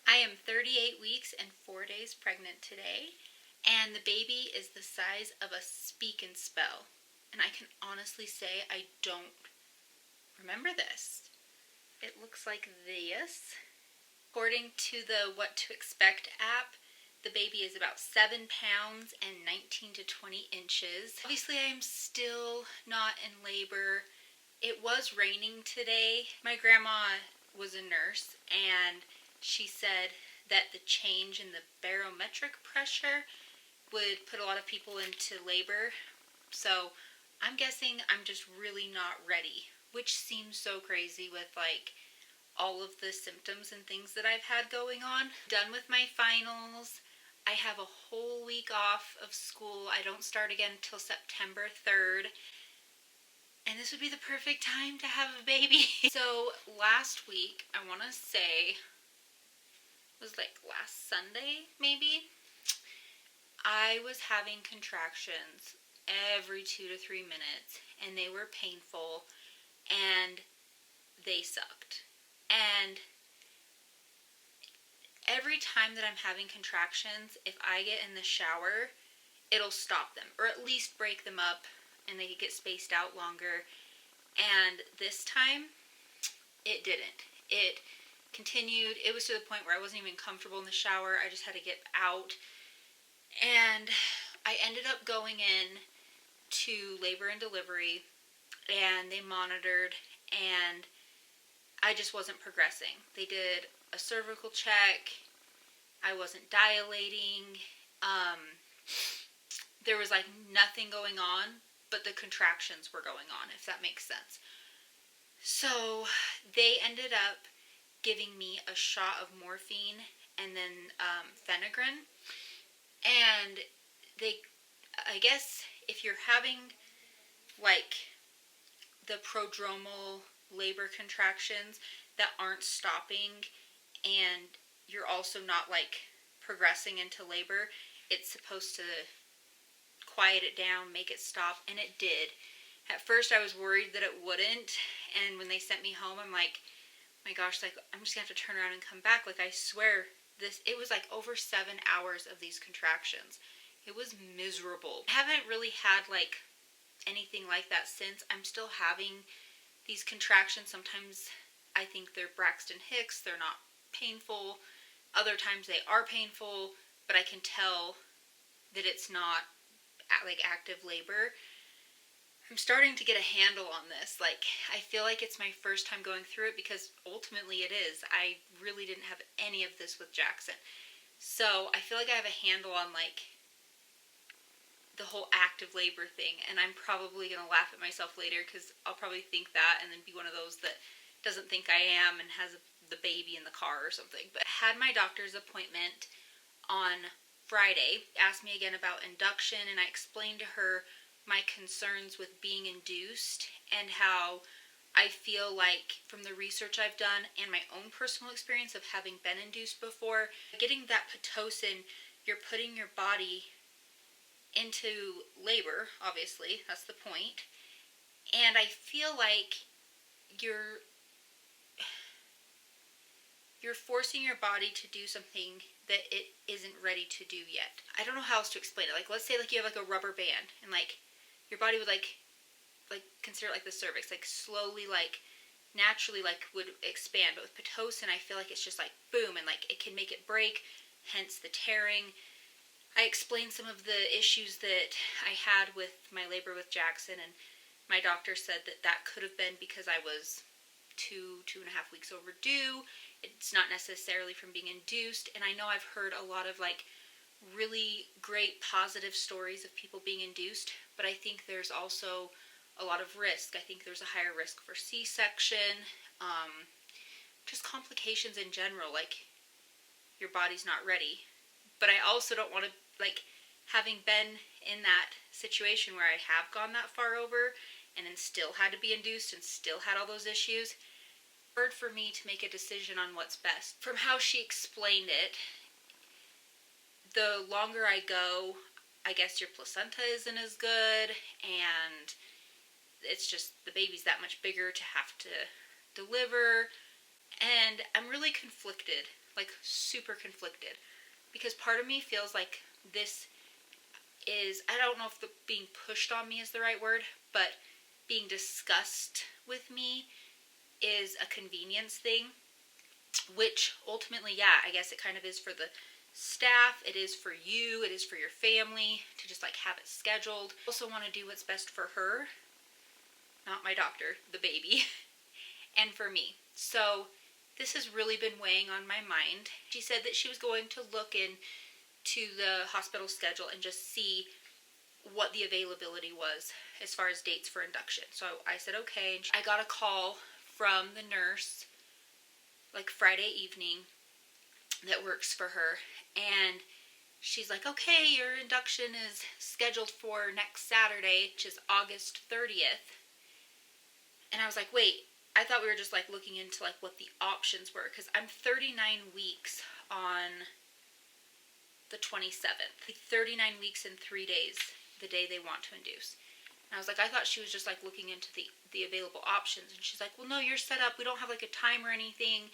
I am 38 weeks and 4 days pregnant today, and the baby is the size of a speak and spell. And I can honestly say I don't remember this. It looks like this. According to the What to Expect app, the baby is about 7 pounds and 19 to 20 inches. Obviously, I am still not in labor. It was raining today. My grandma was a nurse, and she said that the change in the barometric pressure would put a lot of people into labor. So I'm guessing I'm just really not ready, which seems so crazy with like all of the symptoms and things that I've had going on. Done with my finals. I have a whole week off of school. I don't start again until September 3rd. And this would be the perfect time to have a baby. So last week, I want to say, it was like last Sunday maybe, I was having contractions every 2 to 3 minutes, and they were painful, and they sucked. And every time that I'm having contractions, if I get in the shower, it'll stop them, or at least break them up, and they could get spaced out longer. And this time, it didn't. It continued. It was to the point where I wasn't even comfortable in the shower. I just had to get out. And I ended up going in to labor and delivery, and they monitored, and I just wasn't progressing. They did a cervical check. I wasn't dilating. There was like nothing going on, but the contractions were going on, if that makes sense. So they ended up giving me a shot of morphine and then Phenergan. And I guess if you're having like the prodromal labor contractions that aren't stopping, and you're also not like progressing into labor, it's supposed to quiet it down, make it stop, and it did. At first I was worried that it wouldn't, and when they sent me home, I'm like, my gosh, like I'm just gonna have to turn around and come back. Like I swear, it was like over 7 hours of these contractions. It was miserable. I haven't really had like anything like that since. I'm still having these contractions. Sometimes I think they're Braxton Hicks. They're not painful. Other times they are painful, but I can tell that it's not like active labor. I'm starting to get a handle on this. Like, I feel like it's my first time going through it, because ultimately it is. I really didn't have any of this with Jackson. So I feel like I have a handle on like the whole active labor thing, and I'm probably going to laugh at myself later, because I'll probably think that and then be one of those that doesn't think I am and has the baby in the car or something. But I had my doctor's appointment on Friday, asked me again about induction, and I explained to her my concerns with being induced and how I feel like from the research I've done and my own personal experience of having been induced before, getting that Pitocin, you're putting your body into labor, obviously, that's the point. And I feel like you're forcing your body to do something that it isn't ready to do yet. I don't know how else to explain it. Like, let's say like you have like a rubber band, and like your body would like consider it like the cervix, like slowly, like naturally, like would expand. But with Pitocin, I feel like it's just like boom, and like it can make it break, hence the tearing. I explained some of the issues that I had with my labor with Jackson, and my doctor said that that could have been because I was 2.5 weeks overdue. It's not necessarily from being induced. And I know I've heard a lot of like really great positive stories of people being induced, but I think there's also a lot of risk. I think there's a higher risk for C-section, just complications in general, like your body's not ready. But I also don't want to, like, having been in that situation where I have gone that far over and then still had to be induced and still had all those issues, hard for me to make a decision on what's best. From how she explained it, the longer I go, I guess your placenta isn't as good, and it's just the baby's that much bigger to have to deliver. And I'm really conflicted. like super conflicted, because part of me feels like this is, I don't know if the being pushed on me is the right word, but being discussed with me is a convenience thing, which ultimately, yeah, I guess it kind of is for the staff, it is for you, it is for your family to just like have it scheduled. I also want to do what's best for her, not my doctor, the baby, and for me. So this has really been weighing on my mind. She said that she was going to look into the hospital schedule and just see what the availability was as far as dates for induction. So I said okay. I got a call from the nurse like Friday evening that works for her, and she's like, okay, your induction is scheduled for next Saturday, which is August 30th. And I was like, wait, I thought we were just like looking into like what the options were, because I'm 39 weeks on the 27th. 39 weeks in 3 days, the day they want to induce. And I was like, I thought she was just like looking into the available options. And she's like, well, no, you're set up. We don't have like a time or anything.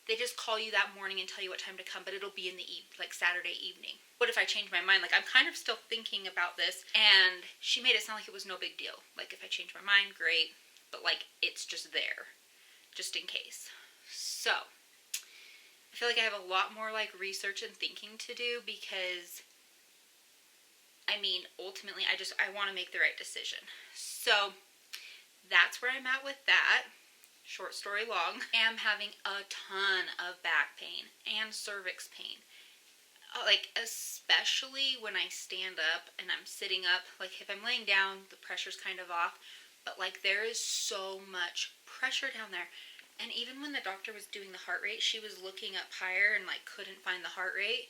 They just call you that morning and tell you what time to come, but it'll be in the like Saturday evening. What if I change my mind? Like, I'm kind of still thinking about this, and she made it sound like it was no big deal. Like, if I change my mind, great, but like, it's just there, just in case. So, I feel like I have a lot more like research and thinking to do, because I mean, ultimately, I want to make the right decision. So, that's where I'm at with that. Short story long, I am having a ton of back pain and cervix pain. Like, especially when I stand up and I'm sitting up. Like, if I'm laying down, the pressure's kind of off. But, like, there is so much pressure down there. And even when the doctor was doing the heart rate, she was looking up higher and, like, couldn't find the heart rate,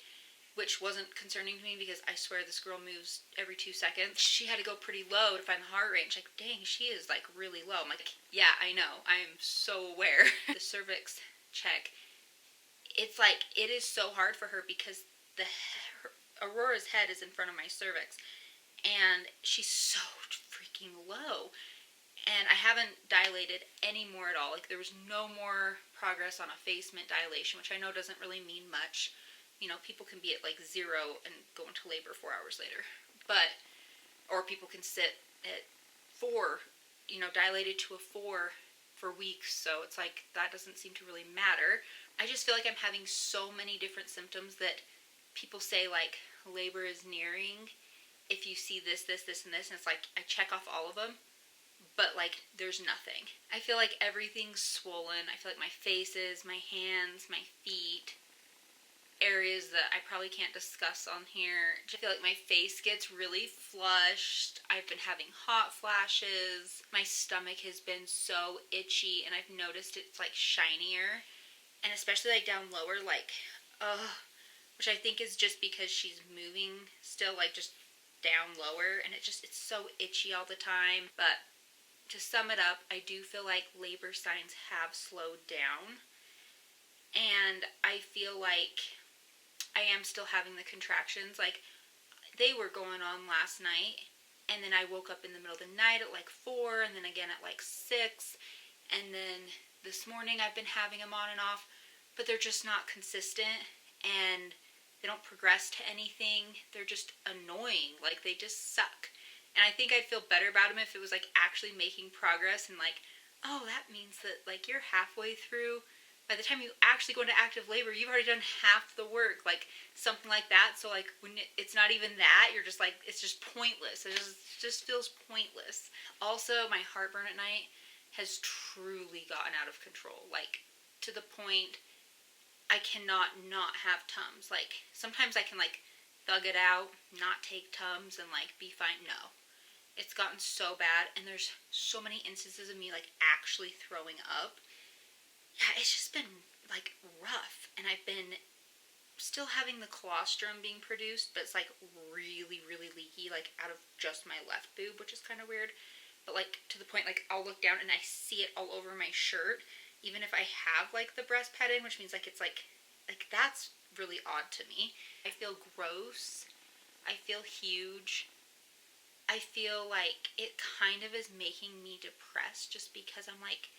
which wasn't concerning to me because I swear this girl moves every 2 seconds. She had to go pretty low to find the heart rate. And she's like, dang, she is like really low. I'm like, yeah, I know. I am so aware. The cervix check, it's like, it is so hard for her because Aurora's head is in front of my cervix. And she's so freaking low. And I haven't dilated any more at all. Like, there was no more progress on effacement dilation, which I know doesn't really mean much. You know, people can be at like 0 and go into labor 4 hours later. But, or people can sit at 4, you know, dilated to a 4 for weeks. So it's like, that doesn't seem to really matter. I just feel like I'm having so many different symptoms that people say like labor is nearing if you see this, this, this, and this. And it's like, I check off all of them, but like, there's nothing. I feel like everything's swollen. I feel like my faces, my hands, my feet, areas that I probably can't discuss on here. I feel like my face gets really flushed. I've been having hot flashes. My stomach has been so itchy, and I've noticed it's like shinier, and especially like down lower, like, which I think is just because she's moving still, like just down lower, and it's so itchy all the time. But to sum it up, I do feel like labor signs have slowed down, and I feel like I am still having the contractions. Like, they were going on last night, and then I woke up in the middle of the night at like 4, and then again at like 6, and then this morning I've been having them on and off, but they're just not consistent, and they don't progress to anything. They're just annoying. Like, they just suck. And I think I'd feel better about them if it was like actually making progress, and like, oh, that means that like you're halfway through. By the time you actually go into active labor, you've already done half the work, like something like that. So like, when it's not even that, you're just like, it's just pointless. It just feels pointless. Also, my heartburn at night has truly gotten out of control, like to the point I cannot not have Tums. Like, sometimes I can like thug it out, not take Tums, and like be fine. No, it's gotten so bad, and there's so many instances of me like actually throwing up. Yeah, it's just been like rough, and I've been still having the colostrum being produced, but it's like really, really leaky, like out of just my left boob, which is kind of weird. But like, to the point like I'll look down and I see it all over my shirt, even if I have like the breast pad in, which means like it's like that's really odd to me. I feel gross. I feel huge. I feel like it kind of is making me depressed, just because I'm like,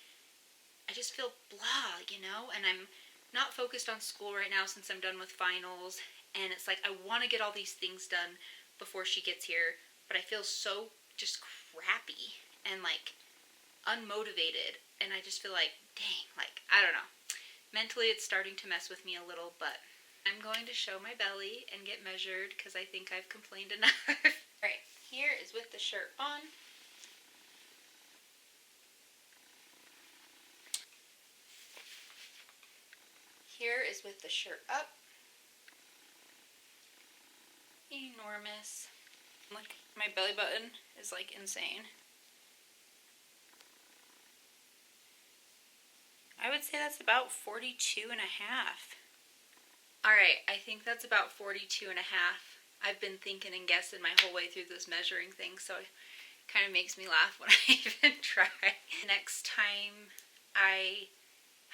I just feel blah, you know? And I'm not focused on school right now since I'm done with finals, and it's like I want to get all these things done before she gets here, but I feel so just crappy and like unmotivated, and I just feel like, dang, like, I don't know. Mentally, it's starting to mess with me a little, but I'm going to show my belly and get measured because I think I've complained enough. Alright, here is with the shirt on. Here is with the shirt up. Enormous. Look, my belly button is like insane. I would say that's about 42 and a half. Alright, I think that's about 42 and a half. I've been thinking and guessing my whole way through this measuring thing, so it kind of makes me laugh when I even try. Next time I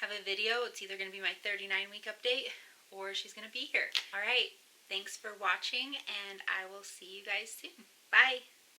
have a video, it's either going to be my 39-week update or she's going to be here. Alright, thanks for watching, and I will see you guys soon. Bye!